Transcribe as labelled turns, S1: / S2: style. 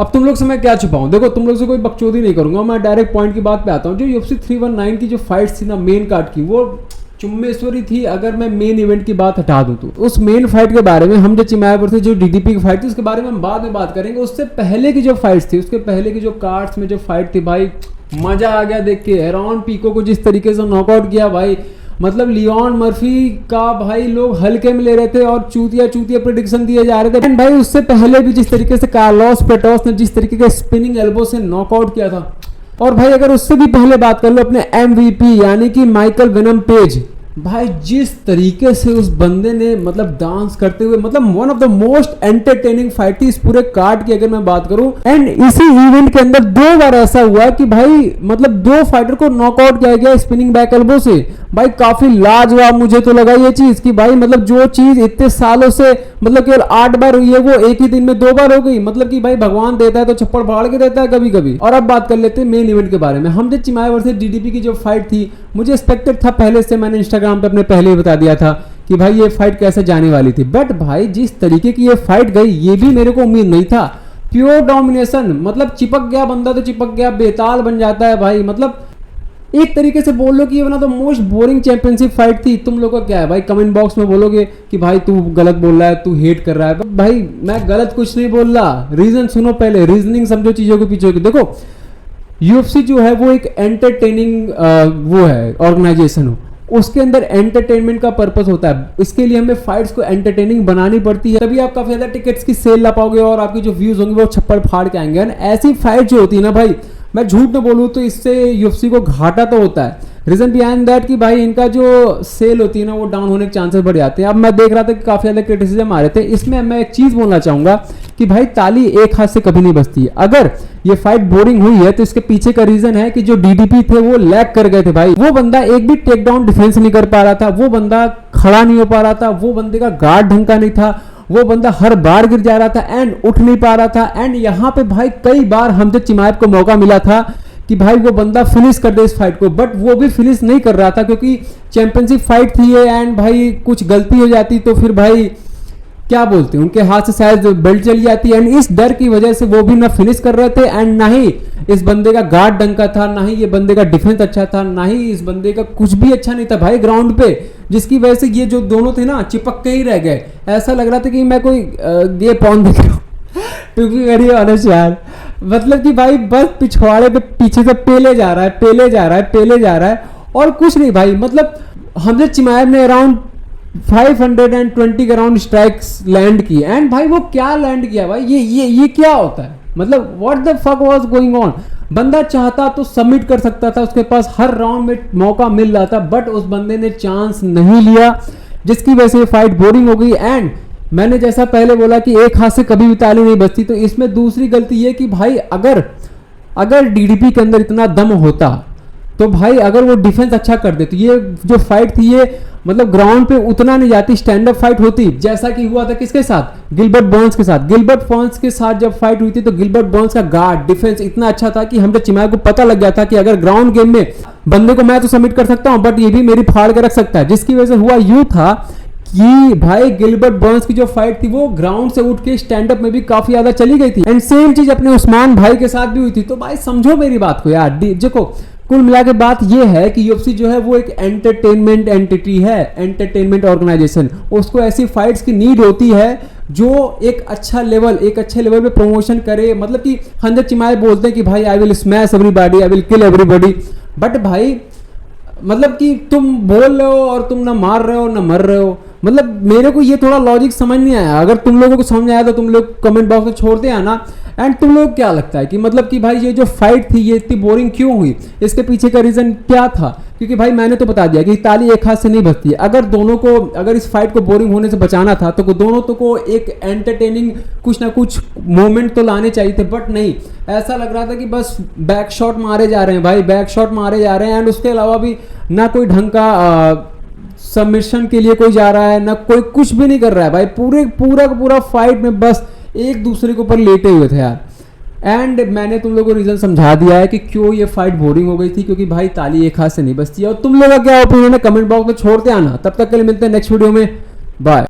S1: अब तुम लोग से मैं क्या छुपाऊं, देखो तुम लोग से कोई बकचोदी नहीं करूंगा, मैं डायरेक्ट पॉइंट की बात पे आता हूँ। जो UFC 319 की जो फाइट्स थी ना मेन कार्ड की, वो चुम्बेश्वरी थी। अगर मैं मेन इवेंट की बात हटा दूं तो उस मेन फाइट के बारे में, हम जो चिमायापुर से जो DDP की फाइट थी उसके बारे में हम बाद में बात करेंगे। उससे पहले की जो फाइट्स थी, उसके पहले की जो कार्ड्स में जो फाइट थी भाई, मजा आ गया देख के। एरॉन पीको को जिस तरीके से नॉकआउट किया भाई, मतलब लियोन मर्फी का भाई लोग हल्के में ले रहे थे और चूतिया प्रेडिक्शन दिए जा रहे थे। एंड भाई उससे पहले भी जिस तरीके से कार्लोस पेटोस ने जिस तरीके के स्पिनिंग एल्बो से नॉकआउट किया था, और भाई अगर उससे भी पहले बात कर लो अपने MVP यानी कि माइकल वेनम पेज, भाई जिस तरीके से उस बंदे ने मतलब डांस करते हुए, मतलब one of the most entertaining fight थी इस पूरे कार्ड की अगर मैं बात करूं। एंड इसी इवेंट के अंदर 2 बार ऐसा हुआ कि भाई मतलब 2 फाइटर को नॉकआउट किया गया स्पिनिंग बैक एल्बो से। भाई काफी लाजवाब मुझे तो लगा ये चीज कि भाई मतलब जो चीज इतने सालों से मतलब केवल 8 बार हुई है वो एक ही दिन में 2 बार हो गई। मतलब कि भाई भगवान देता है तो छप्पड़ फाड़ के देता है कभी कभी। और अब बात कर लेते हैं मेन इवेंट के बारे में। हम जब चिमाया वर्सेस DDP की जो फाइट थी, मुझे एक्सपेक्टेड था पहले से, मैंने इंस्टाग्राम पे अपने पहले ही बता दिया था कि भाई ये फाइट कैसे जाने वाली थी। बट भाई जिस तरीके की ये फाइट गई, ये भी मेरे को उम्मीद नहीं था। प्योर डोमिनेशन, मतलब चिपक गया बंदा तो चिपक गया, बेताल बन जाता है भाई। मतलब एक तरीके से बोल लो कि ये बना तो मोस्ट बोरिंग चैंपियनशिप फाइट थी। तुम लोगों का क्या है भाई, कमेंट बॉक्स में बोलोगे कि भाई तू गलत बोल रहा है, तू हेट कर रहा है। भाई मैं गलत कुछ नहीं बोल रहा, रीजन सुनो पहले, रीजनिंग समझो चीजों के पीछे की। देखो UFC जो है वो एक एंटरटेनिंग वो है ऑर्गेनाइजेशन हो, उसके अंदर एंटरटेनमेंट का पर्पस होता है। इसके लिए हमें फाइट्स को एंटरटेनिंग बनानी पड़ती है, तभी आप काफी ज्यादा टिकट्स की सेल ला पाओगे और आपके जो व्यूज होंगे वो छप्पड़ फाड़ के आएंगे। ऐसी फाइट जो होती है ना भाई, मैं झूठ न बोलूँ तो इससे UFC को घाटा तो होता है। रीजन बिहाइंड दैट कि भाई इनका जो सेल होती है ना वो डाउन होने के चांसेस बढ़ जाते हैं। अब मैं देख रहा था कि काफी ज्यादा क्रिटिसिज्म आ रहे थे, इसमें मैं एक चीज बोलना चाहूंगा कि भाई ताली एक हाथ से कभी नहीं बजती है। अगर ये फाइट बोरिंग हुई है तो इसके पीछे का रीजन है कि जो DDP थे वो लैग कर गए थे भाई। वो बंदा एक भी टेक डाउन डिफेंस नहीं कर पा रहा था, वो बंदा खड़ा नहीं हो पा रहा था, वो बंदे का गार्ड ढंग का नहीं था, वो बंदा हर बार गिर जा रहा था एंड उठ नहीं पा रहा था। एंड यहाँ पे भाई कई बार हमसे चिमायब को मौका मिला था कि भाई वो बंदा फिनिश कर दे इस फाइट को, बट वो भी फिनिश नहीं कर रहा था क्योंकि चैंपियनशिप फाइट थी ये। एंड भाई कुछ गलती हो जाती तो फिर भाई क्या बोलते हैं, उनके हाथ से शायद बेल्ट चली जाती। एंड इस डर की वजह से वो भी ना फिनिश कर रहे थे एंड ना ही इस बंदे का गार्ड डंका था, ना ही ये बंदे का डिफेंस अच्छा था, ना ही इस बंदे का कुछ भी अच्छा नहीं था भाई ग्राउंड पे, जिसकी वजह से ये जो दोनों थे ना चिपक के ही रह गए। ऐसा लग रहा था कि मैं कोई ये पॉन देख रहा हूँ क्योंकि करिए ऑनेस्ट यार, मतलब कि भाई बस पिछवाड़े पे पीछे से पेले जा रहा है और कुछ नहीं भाई। मतलब हमसे चिमायब ने अराउंड 520 के अराउंड स्ट्राइक्स लैंड की। एंड भाई वो क्या लैंड किया भाई, ये क्या होता है, मतलब what the fuck was going on. बंदा चाहता तो सबमिट कर सकता था, उसके पास हर राउंड में मौका मिल रहा था, बट उस बंदे ने चांस नहीं लिया, जिसकी वजह से फाइट बोरिंग हो गई। एंड मैंने जैसा पहले बोला कि एक हाथ से कभी भी ताली नहीं बजती, तो इसमें दूसरी गलती ये कि भाई अगर DDP के अंदर इतना दम होता तो भाई अगर वो डिफेंस अच्छा कर दे तो ये जो फाइट थी ये मतलब ग्राउंड पे उतना नहीं जाती, स्टैंड अप फाइट होती, जैसा कि हुआ था किसके साथ, गिलबर्ट बर्न्स के साथ। गिलबर्ट बर्न्स के साथ जब फाइट हुई थी तो गिलबर्ट बर्न्स का गार्ड डिफेंस इतना अच्छा था कि हमने चिमाया को पता लग गया था कि अगर ग्राउंड गेम में बंदे को मैं तो सबमिट कर सकता हूं बट ये भी मेरी फाड़ के रख सकता है। जिसकी वजह से हुआ यूं था कि भाई गिलबर्ट बर्न्स की जो फाइट थी वो ग्राउंड से उठ के स्टैंड अप में भी काफी ज्यादा चली गई थी। एंड सेम चीज अपने उस्मान भाई के साथ भी हुई थी। तो भाई समझो मेरी बात को यार, देखो कुल मिला के बात ये है कि UFC जो है वो एक एंटरटेनमेंट एंटिटी है, एंटरटेनमेंट ऑर्गेनाइजेशन। उसको ऐसी फाइट्स की नीड होती है जो एक अच्छे लेवल पे प्रमोशन करे। मतलब कि हमसे चिमाय बोलते हैं कि भाई I will smash everybody, I will kill everybody, but भाई मतलब कि तुम बोल रहे हो और तुम ना मार रहे हो ना मर रहे हो। मतलब मेरे को ये थोड़ा लॉजिक समझ नहीं आया। अगर तुम लोगों को समझ आया तो तुम लोग कमेंट बॉक्स में छोड़ते आना। एंड तुम लोग क्या लगता है कि मतलब कि भाई ये जो फाइट थी ये इतनी बोरिंग क्यों हुई, इसके पीछे का रीजन क्या था? क्योंकि भाई मैंने तो बता दिया कि ताली एक हाथ से नहीं बजती है। अगर इस फाइट को बोरिंग होने से बचाना था तो दोनों तो को एक एंटरटेनिंग कुछ ना कुछ मोमेंट तो लाने चाहिए थे, बट नहीं, ऐसा लग रहा था कि बस बैक शॉट मारे जा रहे हैं भाई, बैक शॉट मारे जा रहे हैं। एंड उसके अलावा भी ना कोई ढंग का सबमिशन के लिए कोई जा रहा है, ना कोई कुछ भी नहीं कर रहा है भाई। पूरा फाइट में बस एक दूसरे के ऊपर लेटे हुए थे यार। एंड मैंने तुम लोगों को रीजन समझा दिया है कि क्यों ये फाइट बोरिंग हो गई थी, क्योंकि भाई ताली एक हाथ से नहीं बजती है। और तुम लोगों का क्या ओपिनियन है कमेंट बॉक्स में छोड़ते आना। तब तक के लिए मिलते हैं नेक्स्ट वीडियो में, बाय।